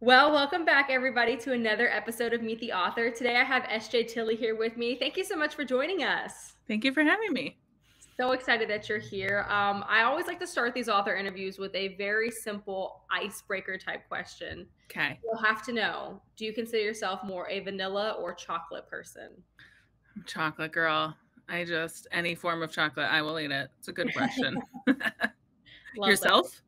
Well, welcome back, everybody, to another episode of Meet the Author. Today I have SJ Tilley here with me. Thank you so much for joining us. Thank you for having me. So excited that you're here. I always like to start these author interviews with a very simple icebreaker type question. Okay. You'll have to know, do you consider yourself more a vanilla or chocolate person? I'm a chocolate girl. Any form of chocolate, I will eat it. It's a good question. Love that. Yourself?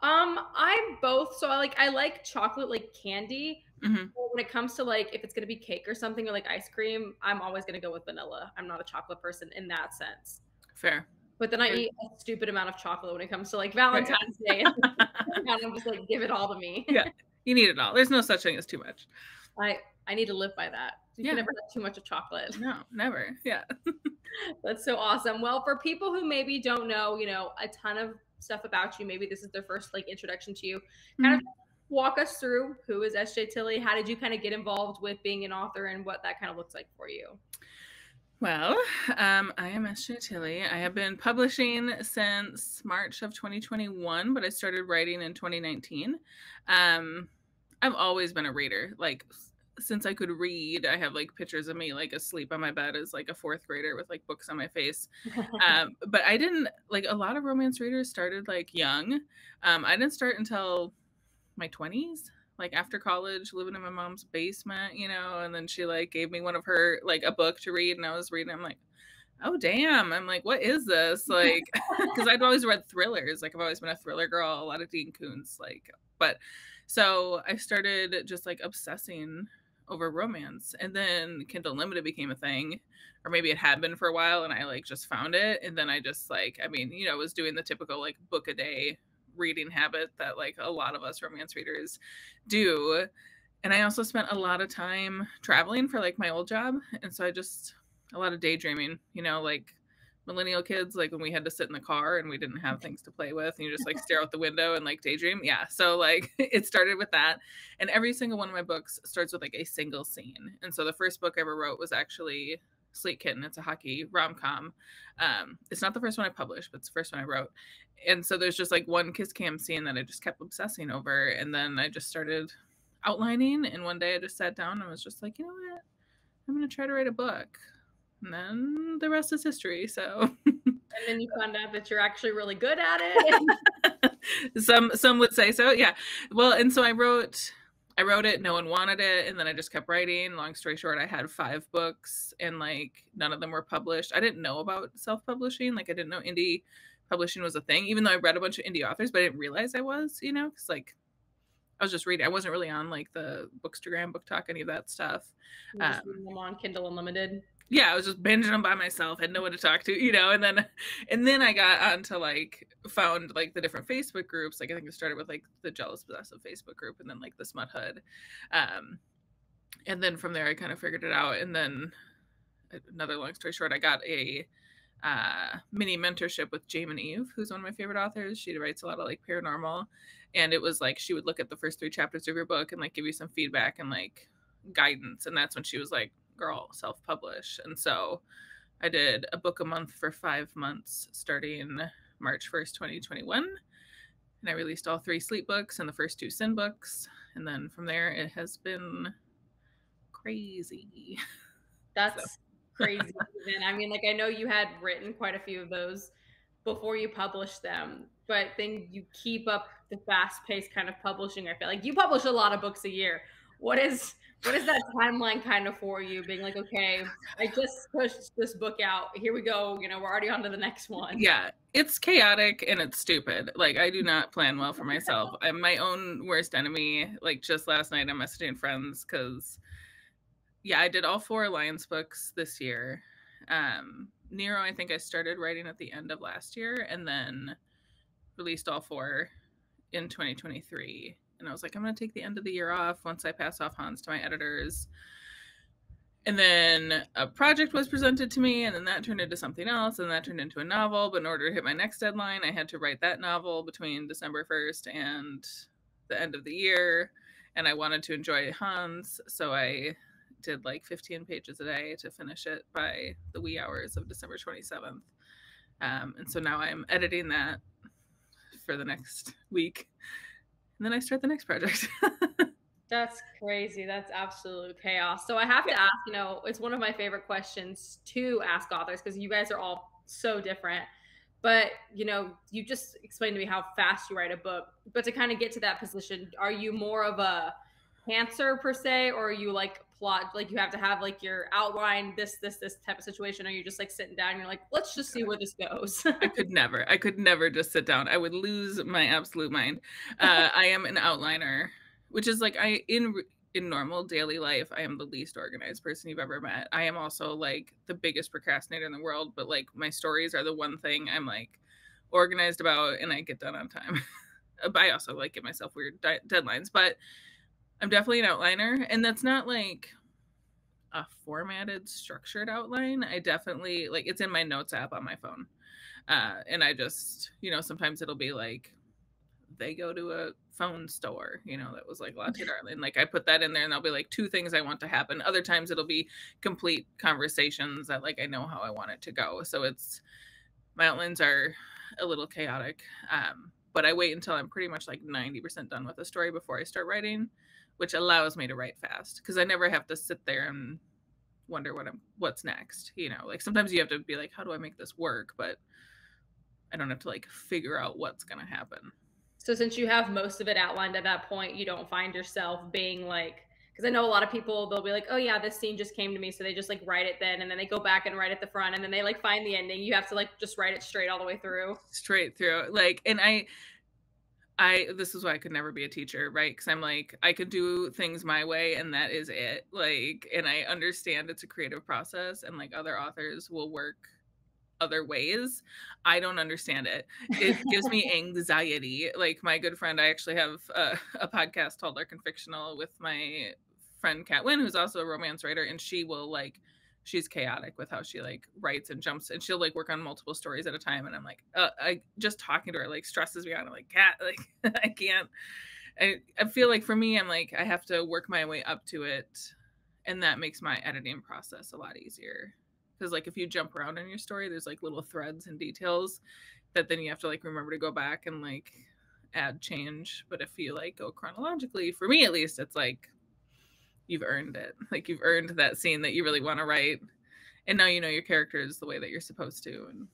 I'm both. So I like chocolate like candy. Hmm. But when it comes to like if it's gonna be cake or something or like ice cream, I'm always gonna go with vanilla. I'm not a chocolate person in that sense. Fair. But then I Fair. eat a stupid amount of chocolate when it comes to like Fair. Valentine's Day, and I'm just like, give it all to me. Yeah. You need it all. There's no such thing as too much. I need to live by that. You can Yeah. never have too much of chocolate. No, never. Yeah. That's so awesome. Well, for people who maybe don't know, a ton of stuff about you, maybe this is their first like introduction to you. Kind of Mhm. walk us through who is SJ Tilley? How did you kind of get involved with being an author and what that kind of looks like for you? Well, I am SJ Tilley. I have been publishing since March of 2021, but I started writing in 2019. I've always been a reader. Like since I could read, I have like pictures of me like asleep on my bed as like a fourth grader with like books on my face. But I didn't like a lot of romance readers started like young. I didn't start until my 20s, like after college, living in my mom's basement, and then she like gave me one of her like a book to read and I was reading. I'm like, oh damn. I'm like, what is this? Like, because I'd always read thrillers. Like I've always been a thriller girl, a lot of Dean Koontz, like, but so I started just like obsessing over romance, and then Kindle Unlimited became a thing, or maybe it had been for a while and I like just found it, and then I just like, I mean, was doing the typical like book a day reading habit that like a lot of us romance readers do. And I also spent a lot of time traveling for like my old job, and so I just a lot of daydreaming, like millennial kids, like when we had to sit in the car and we didn't have things to play with and you just like stare out the window and like daydream. Yeah, so like it started with that, and every single one of my books starts with like a single scene. And so the first book I ever wrote was actually Sleet Kitten. It's a hockey rom-com. It's not the first one I published, but it's the first one I wrote. And so there's just like one kiss cam scene that I just kept obsessing over, and then I just started outlining, and one day I just sat down and was just like, you know what, I'm going to try to write a book. And then the rest is history. So And then you found out that you're actually really good at it. some would say so. Yeah. Well, and so I wrote it, no one wanted it, and then I just kept writing. Long story short, I had 5 books and like none of them were published. I didn't know about self-publishing. Like I didn't know indie publishing was a thing, even though I read a bunch of indie authors, but I didn't realize I was, because like I was just reading. I wasn't really on like the Bookstagram, Book Talk, any of that stuff. You're just Um, reading them on Kindle Unlimited. yeah, I was just binging them by myself, had no one to talk to, and then I got onto like found like the different Facebook groups. Like I think it started with like the Jealous Possessive Facebook group, and then like the Smut Hood, um, and then from there I kind of figured it out. And then another long story short, I got a mini mentorship with Jamin Eve, who's one of my favorite authors. She writes a lot of like paranormal, and it was like she would look at the first 3 chapters of your book and like give you some feedback and like guidance, and that's when she was like, girl, self-publish. And so I did a book a month for 5 months starting March 1st 2021, and I released all 3 Sleep books and the first 2 Sin books, and then from there it has been crazy. So That's crazy. And I mean, like, I know you had written quite a few of those before you published them, but then you keep up the fast paced kind of publishing. I feel like you publish a lot of books a year. What is that timeline kind of for you? Being like, okay, I just pushed this book out. Here we go. We're already on to the next one. yeah, it's chaotic and it's stupid. Like I do not plan well for myself. I'm my own worst enemy. Like just last night I'm messaging friends because yeah, I did all 4 Alliance books this year. Nero, I think I started writing at the end of last year and then released all 4 in 2023. And I was like, I'm going to take the end of the year off once I pass off Hans to my editors. And then a project was presented to me, and then that turned into something else, and that turned into a novel. But in order to hit my next deadline, I had to write that novel between December 1st and the end of the year. And I wanted to enjoy Hans, so I did like 15 pages a day to finish it by the wee hours of December 27th. And so now I'm editing that for the next week. And and then I start the next project. That's crazy. That's absolute chaos. So I have Yeah. to ask, it's one of my favorite questions to ask authors because you guys are all so different. But, you just explained to me how fast you write a book. But to kind of get to that position, are you more of a pantser per se, or are you like plot, like you have to have like your outline, this type of situation? Or are you just like sitting down and you're like, let's just see where this goes? I could never just sit down. I would lose my absolute mind. I am an outliner, which is like in normal daily life, I am the least organized person you've ever met. I am also like the biggest procrastinator in the world, but like my stories are the one thing I'm like organized about and I get done on time. But I also like give myself weird deadlines, but I'm definitely an outliner, and that's not like a formatted, structured outline. I definitely like it's in my notes app on my phone. And I just, sometimes it'll be like they go to a phone store, that was like Latte Darling. Like I put that in there and there'll be like two things I want to happen. Other times it'll be complete conversations that like I know how I want it to go. So my outlines are a little chaotic. But I wait until I'm pretty much like 90% done with the story before I start writing, which allows me to write fast because I never have to sit there and wonder what's next. Like sometimes you have to be like, how do I make this work? But I don't have to like figure out what's gonna happen. So since you have most of it outlined at that point, you don't find yourself being like, because I know a lot of people, they'll be like, oh yeah, this scene just came to me. So they just like write it then, and then they go back and write at the front, and then they like find the ending. You have to like just write it straight all the way through. Straight through. Like, and I this is why I could never be a teacher, right? Because I'm like, I could do things my way and that is it. Like, and I understand it's a creative process and like other authors will work other ways. I don't understand it. It gives me anxiety. Like my good friend, I actually have a podcast called Dark and Fictional with my friend Kat Wynn, who's also a romance writer, and she will like she's chaotic with how she like writes and jumps and she'll like work on multiple stories at a time and I'm like I just talking to her like stresses me out. I'm like, Kat, like I can't. I feel like for me I'm like I have to work my way up to it and that makes my editing process a lot easier because like if you jump around in your story there's like little threads and details that then you have to like remember to go back and like add change. But if you like go chronologically, for me at least, it's like you've earned it. Like you've earned that scene that you really want to write and now you know your characters the way that you're supposed to. And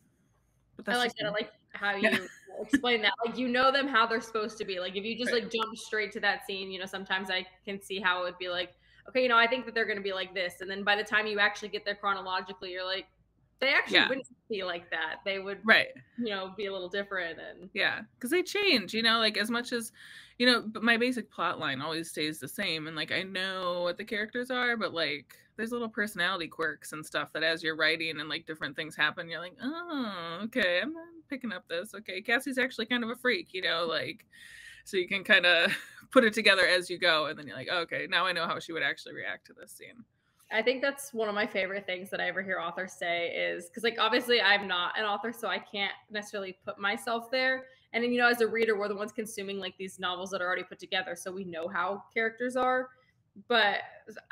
but I that's like just that. I me. like how Yeah. you explain that. Like you know them how they're supposed to be. Like if you just Right. like jump straight to that scene, sometimes I can see how it would be like, okay, I think that they're gonna be like this. And then by the time you actually get there chronologically, you're like, they actually Yeah. wouldn't be like that. They would, Right. be a little different and Yeah, because they change, like as much as, but my basic plot line always stays the same. And like I know what the characters are, but like there's little personality quirks and stuff that as you're writing and like different things happen, you're like, oh, okay, I'm picking up this. Okay, Cassie's actually kind of a freak, like so you can kind of put it together as you go. And then you're like, oh, okay, now I know how she would actually react to this scene. I think that's one of my favorite things that I ever hear authors say is because, like, obviously I'm not an author, so I can't necessarily put myself there. And then, as a reader, we're the ones consuming like these novels that are already put together, so we know how characters are. But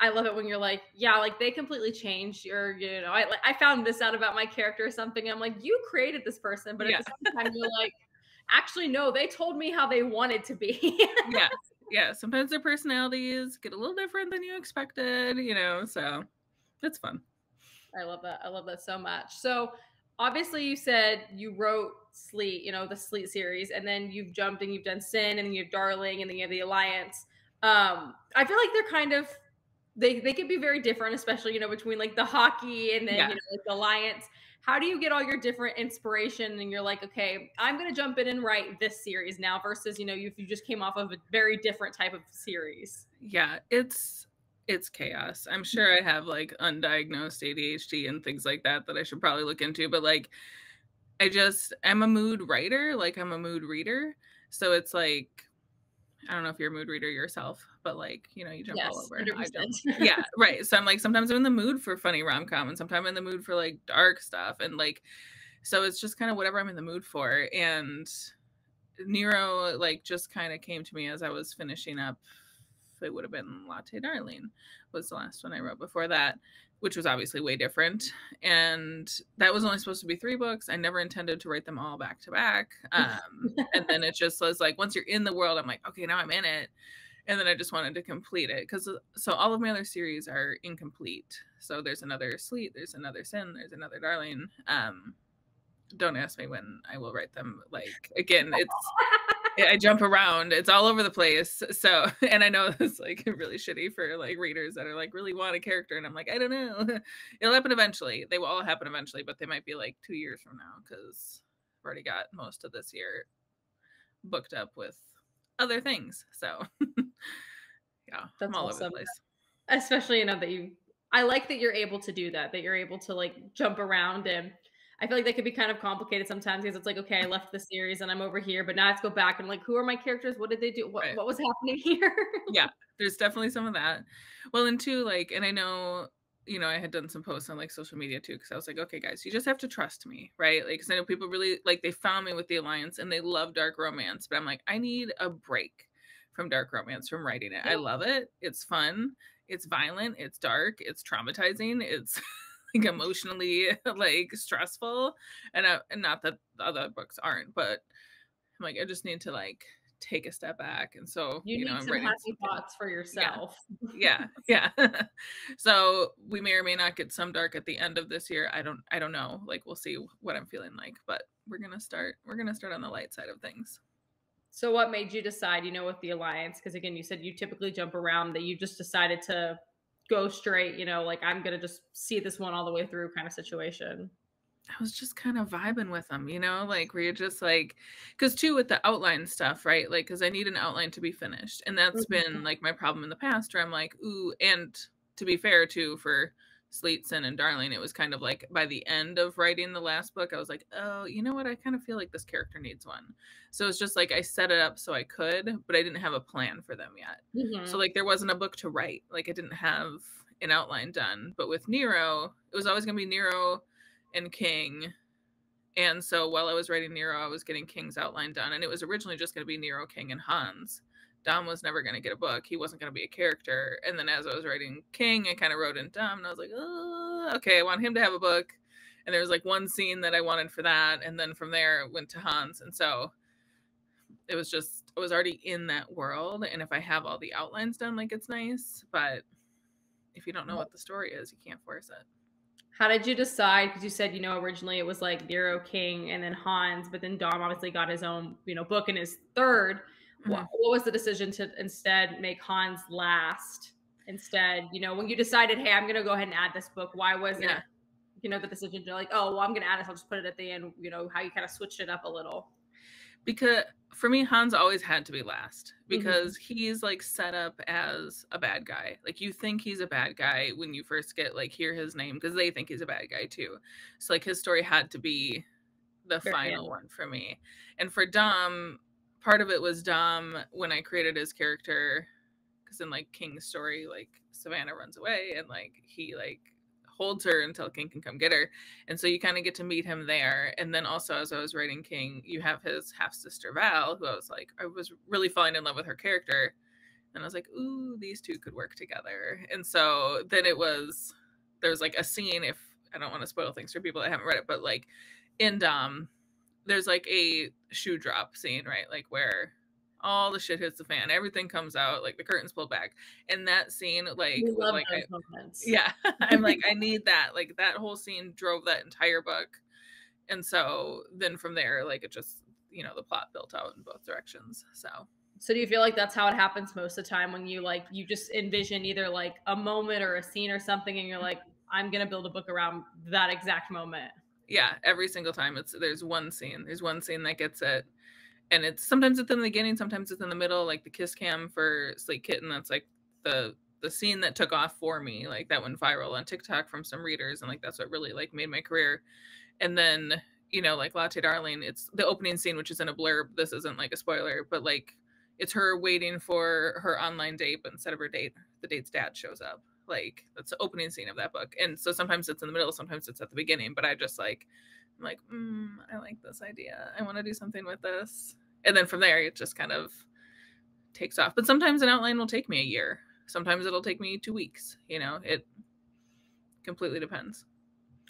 I love it when you're like, yeah, like they completely changed. Or, I found this out about my character or something. And I'm like, you created this person, but at Yeah. the same time, you're like, actually, no, they told me how they wanted to be. Yeah. Yeah. Sometimes their personalities get a little different than you expected, so it's fun. I love that. I love that so much. So obviously you said you wrote Sleet, the Sleet series, and then you've jumped and you've done Sin, and then you have Darling, and then you have the Alliance. I feel like they're kind of they could be very different, especially between like the hockey and then Yeah. like the Alliance. How do you get all your different inspiration and you're like, okay, I'm gonna jump in and write this series now versus if you just came off of a very different type of series? Yeah, it's chaos. I'm sure I have like undiagnosed ADHD and things like that I should probably look into, but like I'm a mood writer, like I'm a mood reader. So it's like I don't know if you're a mood reader yourself, but like, you jump all Yes, over. I jump. 100%. Yeah, right. So I'm like sometimes I'm in the mood for funny rom-com and sometimes I'm in the mood for like dark stuff and like so it's just kind of whatever I'm in the mood for. And Nero like just kind of came to me as I was finishing up it would have been Latte Darling was the last one I wrote before that, which was obviously way different. And that was only supposed to be 3 books. I never intended to write them all back to back. And then it just was like, once you're in the world, I'm like, okay, now I'm in it. And then I just wanted to complete it because so all of my other series are incomplete. So there's another Sleet, there's another Sin, there's another Darling. Don't ask me when I will write them. Like, again, I jump around. It's all over the place. So, and I know it's like really shitty for like readers that are like really want a character, and I'm like, I don't know. It'll happen eventually. They will all happen eventually, but they might be like 2 years from now because I've already got most of this year booked up with other things. So yeah, That's I'm all over the awesome. place. Especially, that I like that you're able to do that you're able to like jump around, and I feel like that could be kind of complicated sometimes because it's like, okay, I left the series and I'm over here, but now I have to go back and like, who are my characters? What did they do? What Right. what was happening here? Yeah, there's definitely some of that. Well, and two, like, and I know, I had done some posts on like social media too, because I was like, okay, guys, you just have to trust me, right? Like, because I know people really like they found me with the Alliance and they love dark romance, but I'm like, I need a break from dark romance from writing it. I love it. It's fun. It's violent. It's dark. It's traumatizing. It's like emotionally like stressful, and not that the other books aren't, but I'm like, I just need to like take a step back. And so, You need I'm some writing happy something. thoughts for Yeah. yourself. Yeah. Yeah. So we may or may not get some dark at the end of this year. I don't know. Like we'll see what I'm feeling like, but we're gonna start on the light side of things. So what made you decide, with the Alliance? Because again, you said you typically jump around, that you just decided to go straight, like I'm gonna just see this one all the way through kind of situation. I was just kind of vibing with them, like where you're just like, because too with the outline stuff, right? Like, because I need an outline to be finished, and that's Mhm. been like my problem in the past, where I'm like, ooh, and to be fair too, for Sleet, Sin, and Darling, it was kind of like by the end of writing the last book, I was like, oh, you know what? I kind of feel like this character needs one. So it's just like I set it up so I could, but I didn't have a plan for them yet. So Mhm. like there wasn't a book to write. Like I didn't have an outline done. But with Nero, it was always gonna be Nero and King. And so while I was writing Nero, I was getting King's outline done. And it was originally just going to be Nero, King, and Hans. Dom was never going to get a book. He wasn't going to be a character. And then as I was writing King, I kind of wrote in Dom, and I was like, oh, okay, I want him to have a book. And there was like one scene that I wanted for that. And then from there, it went to Hans. And so it was just, I was already in that world. And if I have all the outlines done, like it's nice. But if you don't know what the story is, you can't force it. How did you decide? Because you said, originally it was like Nero, King, and then Hans, but then Dom obviously got his own, book in his third. Mhm. What was the decision to instead make Hans last? Instead, when you decided, hey, I'm going to go ahead and add this book, why wasn't Yeah. it, the decision to like, oh, well, I'm going to add this, I'll just put it at the end, how you kind of switched it up a little? Because for me, Hans always had to be last Hmm. because he's like set up as a bad guy. Like you think he's a bad guy when you first get like hear his name because they think he's a bad guy too. So like his story had to be the Very final end. one for me. And for Dom, part of it was Dom when I created his character, because in like King's story, like Savannah runs away and like he like holds her until King can come get her. And so you kind of get to meet him there. And then also as I was writing King, you have his half sister Val, who I was really falling in love with her character. And I was like, ooh, these two could work together. And so then there was like a scene, if I don't want to spoil things for people that haven't read it, but like in Dom, there's like a shoe drop scene, right? Like where all the shit hits the fan, everything comes out, like the curtains pulled back. And that scene, like, We was love like, those moments. yeah, I'm like, I need that. Like that whole scene drove that entire book. And so then from there, like it just, the plot built out in both directions. So So do you feel like that's how it happens most of the time, when you just envision either like a moment or a scene or something, and you're like, I'm gonna build a book around that exact moment? yeah, every single time there's one scene that gets it. And it's sometimes it's in the beginning, sometimes it's in the middle, like the kiss cam for Slate Kitten. That's like the scene that took off for me, like that went viral on TikTok from some readers, and like that's what really like made my career. And then like Latte Darling, it's the opening scene, which is in a blurb. This isn't like a spoiler, but like it's her waiting for her online date, but instead of her date, the date's dad shows up. Like that's the opening scene of that book. And so sometimes it's in the middle, sometimes it's at the beginning. But I just like I'm like, I like this idea. I want to do something with this. And then from there, it just kind of takes off. But sometimes an outline will take me a year. Sometimes it'll take me 2 weeks. It completely depends.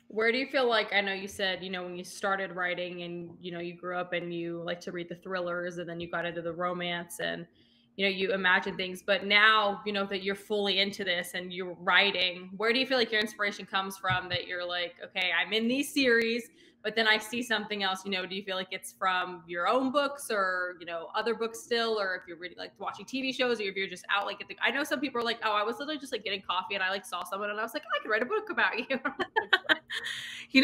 Where do you feel like, I know you said, when you started writing and, you grew up and you like to read the thrillers and then you got into the romance and, you imagine things, but now, that you're fully into this and you're writing, where do you feel like your inspiration comes from that you're like, okay, I'm in these series, but then I see something else, do you feel like it's from your own books or, other books still, or if you're reading, like watching TV shows, or if you're just out, like, I know some people are like, oh, I was literally just like getting coffee and I like saw someone and I was like, I could write a book about you.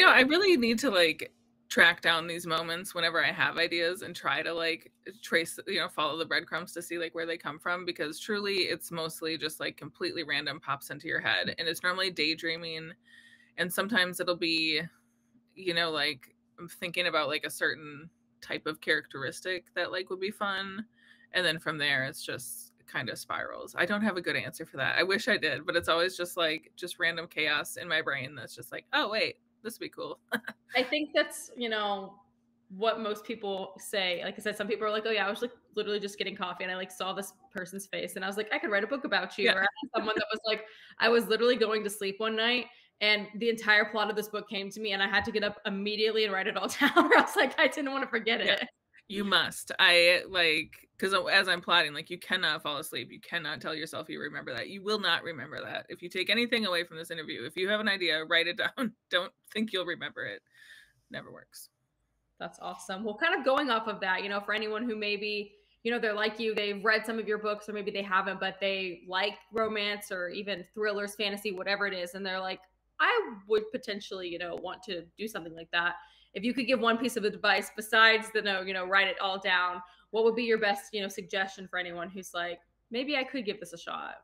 I really need to like track down these moments whenever I have ideas and try to like trace, follow the breadcrumbs to see like where they come from, because truly it's mostly just like completely random pops into your head, and it's normally daydreaming, and sometimes it'll be, like I'm thinking about like a certain type of characteristic that like would be fun, and then from there it's just kind of spirals. I don't have a good answer for that. I wish I did, but it's always just like just random chaos in my brain that's just like, oh wait, this would be cool. I think that's, what most people say. Like I said, some people are like, oh yeah, I was like literally just getting coffee and I like saw this person's face and I was like, I could write a book about you. Yeah. Or I had someone that was like, I was literally going to sleep one night and the entire plot of this book came to me and I had to get up immediately and write it all down. Or I was like, I didn't want to forget it. Yeah. You must. I like, because as I'm plotting, like you cannot fall asleep. You cannot tell yourself you remember that. You will not remember that. If you take anything away from this interview, if you have an idea, write it down. Don't think you'll remember it. Never works. That's awesome. Well, kind of going off of that, for anyone who maybe, they're like you, they've read some of your books or maybe they haven't, but they like romance or even thrillers, fantasy, whatever it is. And they're like, I would potentially, want to do something like that. If you could give one piece of advice besides the no, write it all down, what would be your best, suggestion for anyone who's like, maybe I could give this a shot?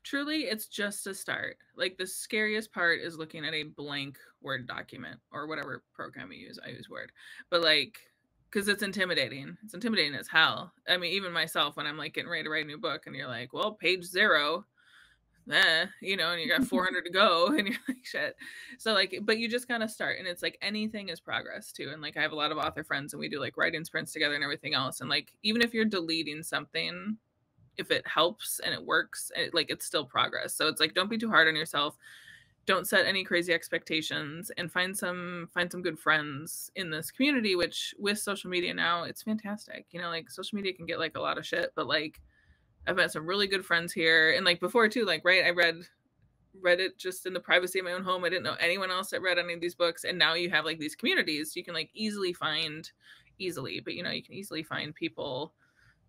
Truly, it's just a start. Like the scariest part is looking at a blank Word document or whatever program you use. I use Word, but like, because it's intimidating. It's intimidating as hell. I mean, even myself, when I'm like getting ready to write a new book and you're like, well, page 0, and you got 400 to go and you're like, shit. So like, but you just kind of start, and it's like anything is progress too. And like, I have a lot of author friends and we do like writing sprints together and everything else. And like, even if you're deleting something, if it helps and it works, it's still progress. So it's like, don't be too hard on yourself. Don't set any crazy expectations, and find some good friends in this community, which with social media now, it's fantastic. Like social media can get like a lot of shit, but like I've met some really good friends here. And like before too, like, right, I read it just in the privacy of my own home. I didn't know anyone else that read any of these books. And now you have like these communities you can like easily find people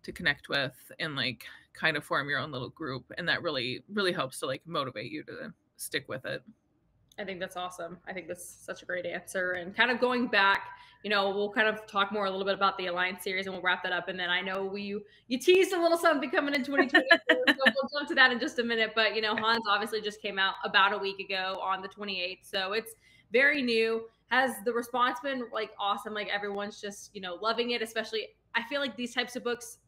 to connect with and like kind of form your own little group. And that really, really helps to like motivate you to stick with it. I think that's awesome. I think that's such a great answer. And kind of going back, we'll kind of talk more a little bit about the Alliance series and we'll wrap that up. And then I know you teased a little something coming in 2022, so we'll jump to that in just a minute. But, Hans obviously just came out about a week ago on the 28th. So it's very new. Has the response been like awesome? Like everyone's just, loving it, especially I feel like these types of books,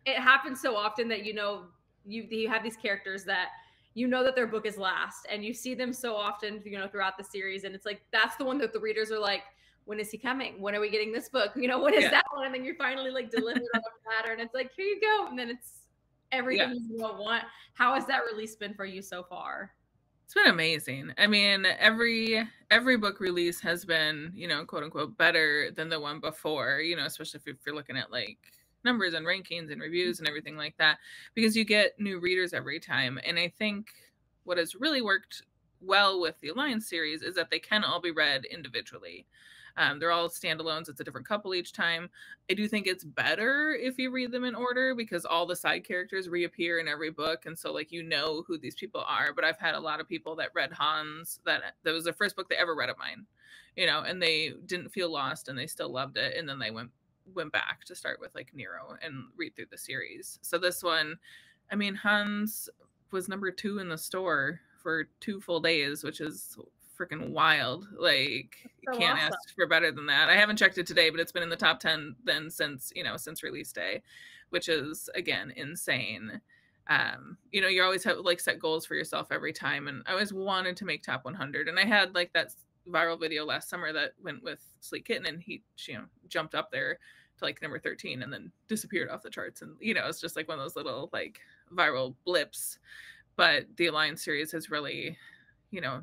it happens so often that, you have these characters that that their book is last and you see them so often, throughout the series. And it's like, that's the one that the readers are like, when is he coming? When are we getting this book? When is that one? And then you're finally like delivered on a platter and it's like, here you go. And then it's everything you want. How has that release been for you so far? It's been amazing. I mean, every book release has been, quote unquote, better than the one before, especially if you're looking at like numbers and rankings and reviews and everything like that, because you get new readers every time. And I think what has really worked well with the Alliance series is that they can all be read individually. They're all standalones. It's a different couple each time. I do think it's better if you read them in order, because all the side characters reappear in every book. And so like, who these people are. But I've had a lot of people that read Hans, that was the first book they ever read of mine, and they didn't feel lost and they still loved it. And then they went back to start with like Nero and read through the series. So this one, I mean, Hans was number 2 in the store for 2 full days, which is freaking wild. Like, so can't awesome. Ask for better than that. I haven't checked it today, but it's been in the top 10 then since release day, which is again insane. You always have like set goals for yourself every time, and I always wanted to make top 100, and I had like that viral video last summer that went with Sleet Kitten, and he jumped up there to like number 13 and then disappeared off the charts. And, it's just like one of those little like viral blips. But the Alliance series has really,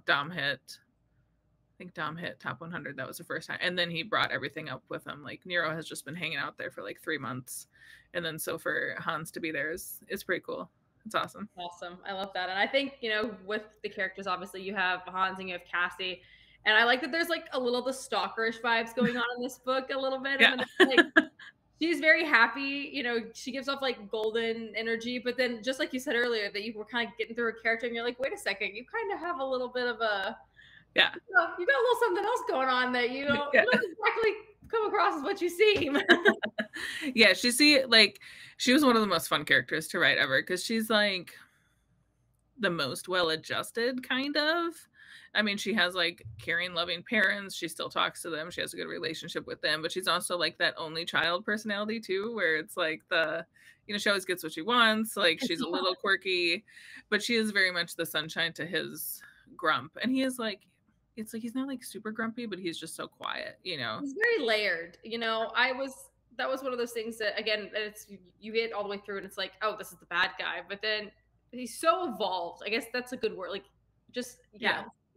Dom hit. I think Dom hit top 100. That was the first time. And then he brought everything up with him. Like Nero has just been hanging out there for like 3 months. And then so for Hans to be there is pretty cool. It's awesome. Awesome. I love that. And I think, with the characters, obviously you have Hans and you have Cassie. And I like that there's like a little the stalkerish vibes going on in this book a little bit. Yeah. And then it's like she's very happy, she gives off like golden energy, but then just like you said earlier, that you were kind of getting through her character and you're like, wait a second, you kind of have a little bit of a yeah. You got a little something else going on that you don't exactly come across as what you seem. Yeah, she was one of the most fun characters to write ever because she's like the most well-adjusted kind of. I mean, she has like caring, loving parents. She still talks to them. She has a good relationship with them, but she's also like that only child personality too, where it's like she always gets what she wants. Like she's a little quirky, but she is very much the sunshine to his grump. And he is like, it's like he's not like super grumpy, but he's just so quiet, He's very layered. That was one of those things that again, it's you get all the way through and it's like, oh, this is the bad guy, but then he's so evolved. I guess that's a good word. Like just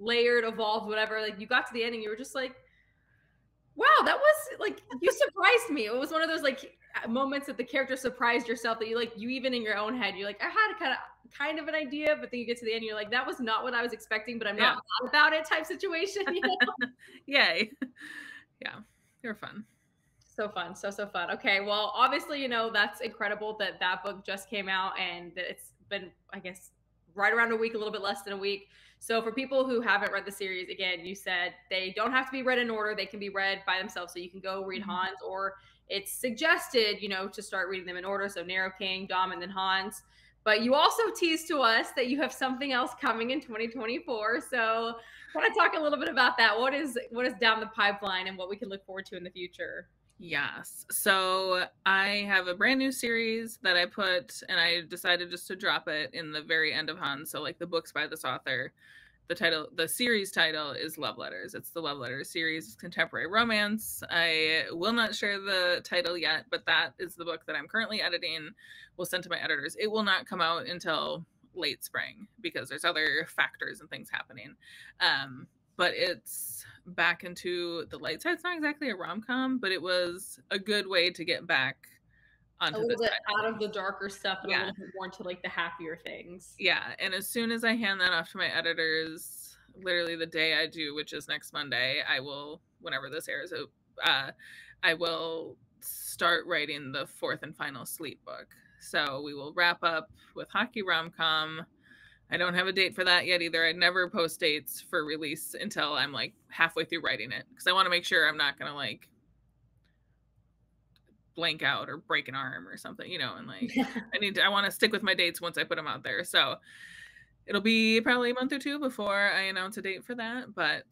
layered, evolved, whatever. Like you got to the end and you were just like, wow, that was like you surprised me. It was one of those like moments that the character surprised yourself that you even in your own head, you're like, I had a kind of an idea, but then you get to the end, you're like, that was not what I was expecting, but I'm not mad about it type situation. Yay. Yeah. They're fun. So fun. So fun. Okay. Well, obviously, that's incredible that book just came out and it's been, I guess, right around a week, a little bit less than a week. So for people who haven't read the series, again, you said they don't have to be read in order. They can be read by themselves. So you can go read Hans, or it's suggested, to start reading them in order. So Nero King, Dom, and then Hans. But you also teased to us that you have something else coming in 2024. So want to talk a little bit about that. What is down the pipeline and what we can look forward to in the future? Yes. So I have a brand new series that I put, and I decided just to drop it in the very end of Hans. So like the books by this author, the series title is Love Letters. It's the Love Letters series, contemporary romance. I will not share the title yet, but that is the book that I'm currently editing. Will send to my editors. It will not come out until late spring because there's other factors and things happening. But it's back into the light side. It's not exactly a rom-com, but it was a good way to get back onto a little bit out of the darker stuff and a little bit more into like the happier things. Yeah. And as soon as I hand that off to my editors, literally the day I do, which is next Monday, I will, whenever this airs, I will start writing the fourth and final Sleet book. So we will wrap up with Hockey Rom-Com. I don't have a date for that yet either. I never post dates for release until I'm like halfway through writing it because I want to make sure I'm not going to like blank out or break an arm or something, and like I want to stick with my dates once I put them out there. So it'll be probably a month or two before I announce a date for that, but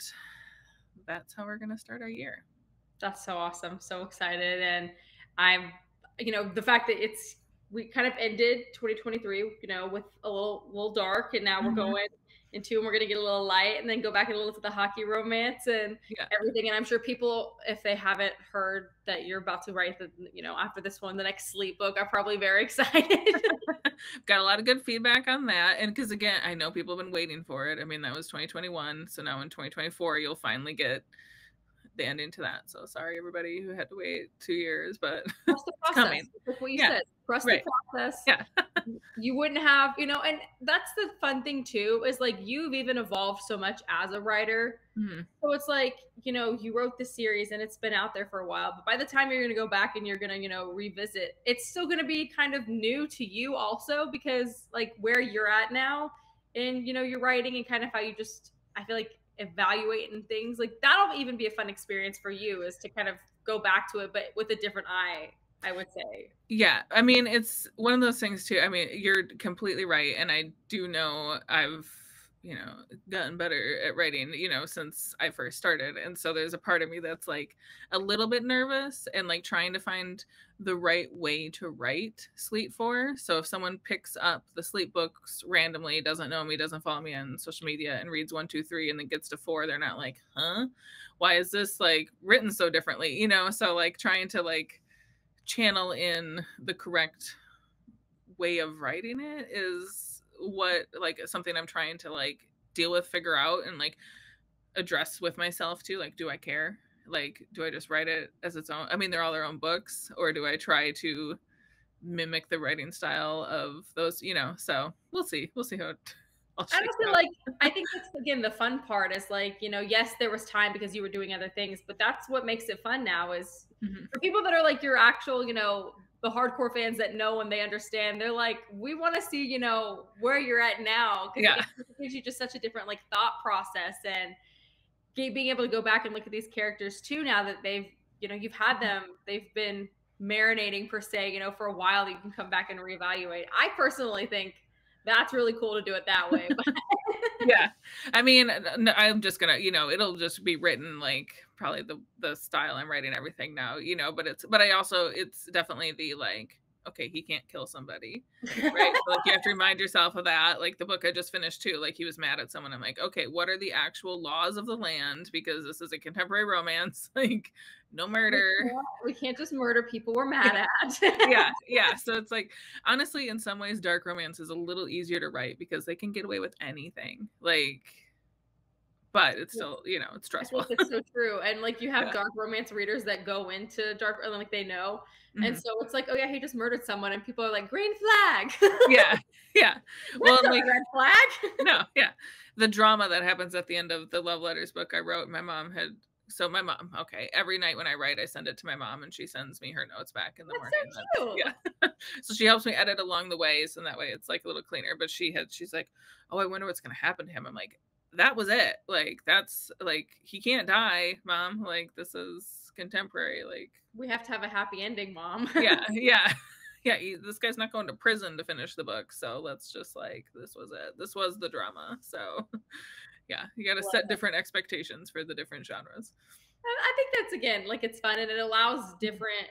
that's how we're going to start our year. That's so awesome. So excited. And I'm, the fact that we kind of ended 2023, with a little dark, and now we're going into, and we're going to get a little light and then go back and look at the hockey romance and everything. And I'm sure people, if they haven't heard that you're about to write after this one, the next Sleep book, are probably very excited. Got a lot of good feedback on that. And because again, I know people have been waiting for it. I mean, that was 2021. So now in 2024, you'll finally get the ending to that. So sorry, everybody who had to wait 2 years, but trust the process. It's coming. That's what you said. Trust the process. Yeah. You wouldn't have, and that's the fun thing too, is like you've even evolved so much as a writer. So it's like, you wrote this series and it's been out there for a while, but by the time you're going to go back and you're going to, revisit, it's still going to be kind of new to you also, because like where you're at now and, your writing and kind of how you just, I feel like, evaluating things like that'll even be a fun experience for you, is to kind of go back to it but with a different eye, I would say. Yeah, I mean, it's one of those things too. I mean, you're completely right, and I do know I've gotten better at writing, since I first started. And so there's a part of me that's like a little bit nervous and like trying to find the right way to write Sleet 4. So if someone picks up the Sleet books randomly, doesn't know me, doesn't follow me on social media, and reads 1, 2, 3 and then gets to 4, they're not like, huh? Why is this like written so differently? So like trying to like channel in the correct way of writing it is what like something I'm trying to like deal with, figure out, and like address with myself too. Like, do I care? Like, do I just write it as its own? I mean, they're all their own books, or do I try to mimic the writing style of those? You know, so we'll see. We'll see how it all I shakes don't feel out. like I think that's again the fun part is like, yes, there was time because you were doing other things, but that's what makes it fun now is Mhm. for people that are like your actual, the hardcore fans that know and they understand, they're like, we want to see, where you're at now. Cause Yeah. again, it gives you just such a different like thought process and being able to go back and look at these characters too now that you've had them, they've been marinating per se, for a while that you can come back and reevaluate. I personally think that's really cool to do it that way. But Yeah. I mean, I'm just gonna, it'll just be written like probably the style I'm writing everything now, but I also it's definitely the like, okay, he can't kill somebody. Right. So like you have to remind yourself of that. Like the book I just finished too, like he was mad at someone. I'm like, okay, what are the actual laws of the land? Because this is a contemporary romance. Like no murder. we can't just murder people we're mad Yeah, at. yeah. So it's like honestly, in some ways, dark romance is a little easier to write because they can get away with anything. Like, but it's still, it's I feel stressful. like it's so true. And like you have Yeah. dark romance readers that go into dark and like they know. And Mhm. so it's like, oh yeah, he just murdered someone, and people are like, green flag. Yeah. Yeah. Well, What's and a like red flag? no, yeah. The drama that happens at the end of the love letters book I wrote, my mom had my mom, okay, every night when I write, I send it to my mom and she sends me her notes back in the That's morning. so That's cute. yeah. So she helps me edit along the ways and that way it's like a little cleaner. But she's like, oh, I wonder what's gonna happen to him. I'm like, that was it. Like that's like he can't die, mom. Like this is contemporary. Like We have to have a happy ending, mom. yeah, yeah. Yeah, this guy's not going to prison to finish the book, so let's just like this was it. This was the drama. So, yeah, you got to set different expectations for the different genres. I think that's again like it's fun and it allows Mhm. different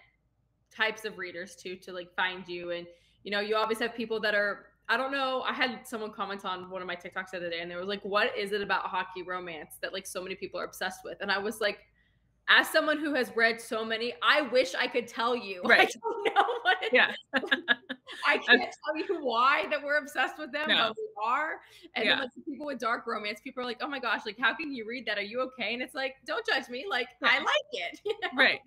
types of readers too to like find you. And you always have people that are, I don't know, I had someone comment on one of my TikToks the other day and they was like, what is it about hockey romance that like so many people are obsessed with? And I was like, as someone who has read so many, I wish I could tell you. I Right. don't know what it Yeah. I can't tell you why that we're obsessed with them, No. but we are. And then Yeah. like the people with dark romance, people are like, "Oh my gosh, like how can you read that? Are you okay?" And it's like, "Don't judge me. Like Yeah. I like it." Right.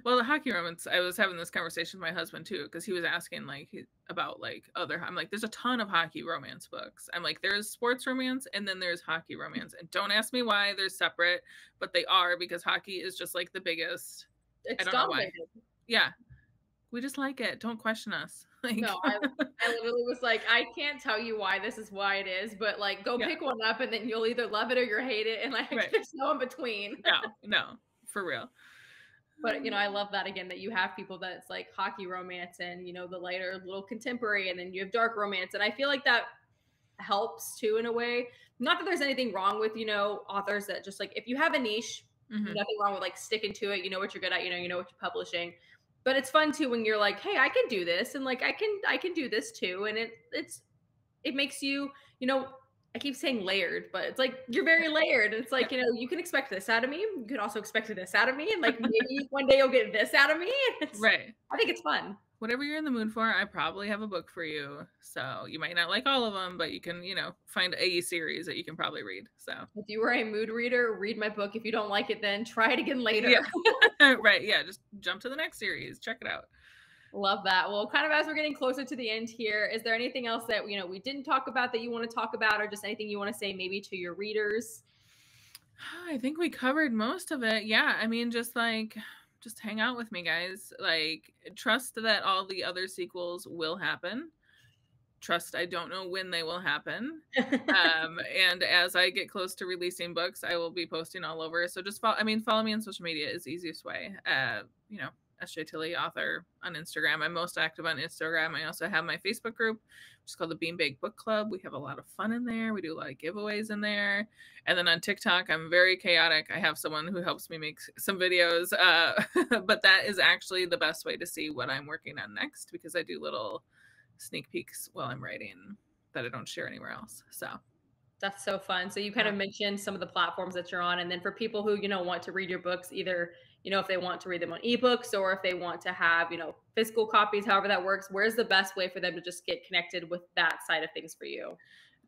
Well, the hockey romance, I was having this conversation with my husband too, because he was asking like about like other. I'm like, there's a ton of hockey romance books. I'm like, there's sports romance and then there's hockey romance, and don't ask me why they're separate, but they are because hockey is just like the biggest. I It's don't know why. dominated. Yeah, we just like it. Don't question us. Like, No, I literally was like, I can't tell you why this is why it is, but like go yeah, pick one up and then you'll either love it or you hate it. And like right. there's no in between. No, no, for real. But I love that again that you have people that's like hockey romance and the lighter little contemporary, and then you have dark romance. And I feel like that helps too in a way. Not that there's anything wrong with, authors that just like if you have a niche, Hmm. nothing wrong with like sticking to it, you know what you're good at, you know what you're publishing. But it's fun too when you're like, hey, I can do this and like I can do this too. And it makes you, I keep saying layered, but it's like you're very layered. And it's Yeah, like, you can expect this out of me. You can also expect this out of me. And like maybe one day you'll get this out of me. And right. I think it's fun. Whatever you're in the mood for, I probably have a book for you. So you might not like all of them, but you can, find a series that you can probably read. So If you are a mood reader, read my book. If you don't like it, then try it again yeah, later. right. Yeah, just jump to the next series. Check it out. Love that. Well, kind of as we're getting closer to the end here, is there anything else that we didn't talk about that you want to talk about, or just anything you want to say maybe to your readers? I think we covered most of it. Yeah, I mean, just hang out with me, guys. Like, trust that all the other sequels will happen. Trust I don't know when they will happen. And as I get close to releasing books, I will be posting all over. So just follow me on social media is the easiest way. SJ Tilly author on Instagram. I'm most active on Instagram. I also have my Facebook group, which is called the Beanbag Book Club. We have a lot of fun in there. We do a lot of giveaways in there. And then on TikTok, I'm very chaotic. I have someone who helps me make some videos. But that is actually the best way to see what I'm working on next because I do little sneak peeks while I'm writing that I don't share anywhere else. So That's so fun. So you kind of mentioned some of the platforms that you're on, and then for people who want to read your books, either if they want to read them on ebooks or if they want to have physical copies, however that works, where's the best way for them to just get connected with that side of things for you?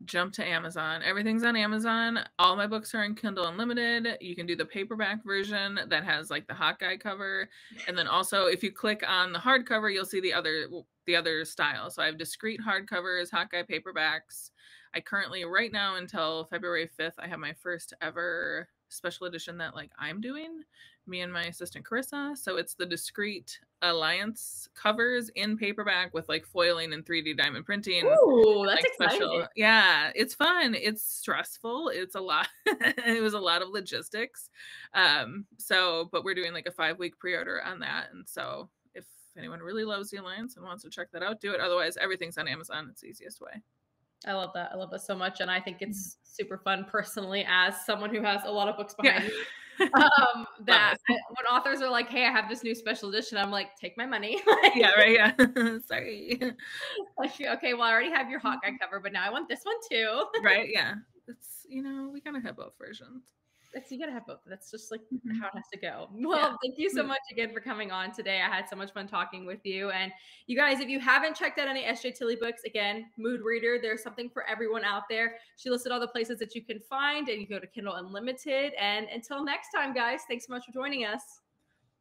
Jump to Amazon. Everything's on Amazon. All my books are in Kindle Unlimited. You can do the paperback version that has like the Hawkeye cover, and then also if you click on the hardcover, you'll see the other style. So I have discrete hardcovers, Hawkeye paperbacks. I currently, right now until February 5th, I have my first ever special edition that like I'm doing, me and my assistant Carissa. So it's the discrete Alliance covers in paperback with like foiling and 3D diamond printing Ooh, and that's like exciting. special. Yeah, it's fun. It's stressful. It's a lot. It was a lot of logistics. But we're doing like a 5-week pre-order on that. And so if anyone really loves the Alliance and wants to check that out, do it. Otherwise, everything's on Amazon. It's the easiest way. I love that. I love that so much. And I think it's super fun personally as someone who has a lot of books behind Yeah. me. Promise. When authors are like, "Hey, I have this new special edition," I'm like, "Take my money." Yeah, right. Yeah. Sorry. Like, okay, well, I already have your Hawkeye cover, but now I want this one too. Right. Yeah. It's, we kind of have both versions. You gotta have both. That's just like Mhm. how it has to go. Yeah. Well, thank you so much again for coming on today. I had so much fun talking with you. And you guys, if you haven't checked out any S.J. Tilly books, again, Mood Reader, there's something for everyone out there. She listed all the places that you can find, and you go to Kindle Unlimited. And until next time, guys, thanks so much for joining us.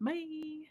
Bye.